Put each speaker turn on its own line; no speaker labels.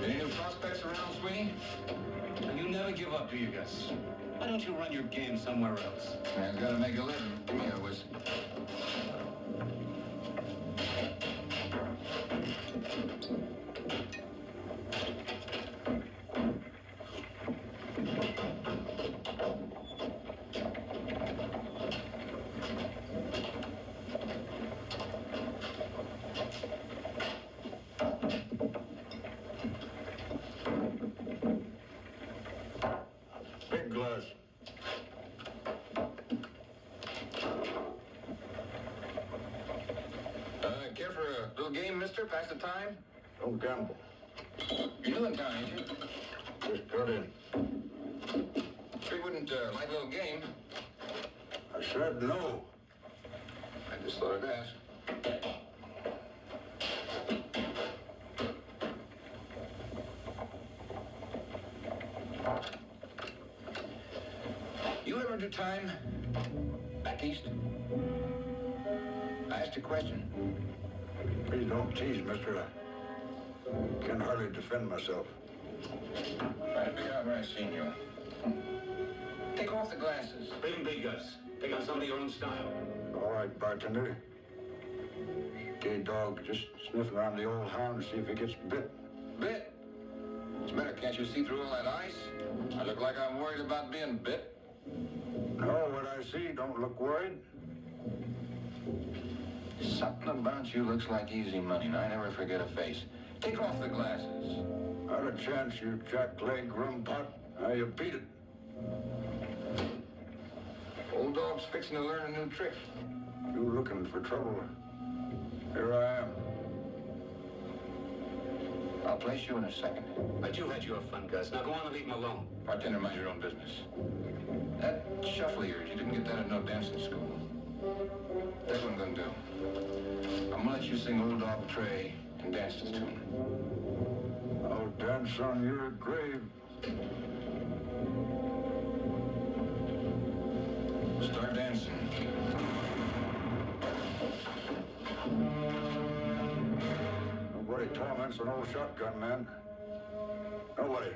Any new prospects around, Sweeney?
You never give up, do you, Gus? Why don't you run your game somewhere else?
Man's got to make a living. Give me a whiskey.
Big glass.
Care for a little game, mister? Pass the time?
Don't gamble.
You're new in town, ain't you?
Just cut in.
Sure you wouldn't like a little game.
I said no.
I just thought I'd ask. You ever do time back east? I asked a question.
Please don't tease, mister. I can hardly defend myself.
Trying to figure out where I seen you. Take off the glasses.
Bring big, Gus. Take on somebody your own style.
All right, bartender. Okay, dog, just sniff around the old hound to see if he gets bit.
Bit? It's better. Can't you see through all that ice? I look like I'm worried about being bit.
No, what I see don't look worried.
Something about you looks like easy money, and I never forget a face. Take off the glasses.
Not a chance, you Jackleg, Rumpot. How you beat it?
Old dog's fixing to learn a new trick.
You looking for trouble? Here I am.
I'll place you in a second.
But you had your fun, Gus. Now go on and leave him alone.
Bartender, mind your own business. That shuffle of yours, you didn't get that at no dancing school. That's what I'm gonna do. I'm gonna let you sing Old Dog Tray and dance to the tune.
I'll dance on your grave.
Start dancing.
Nobody torments an old shotgun man. Nobody.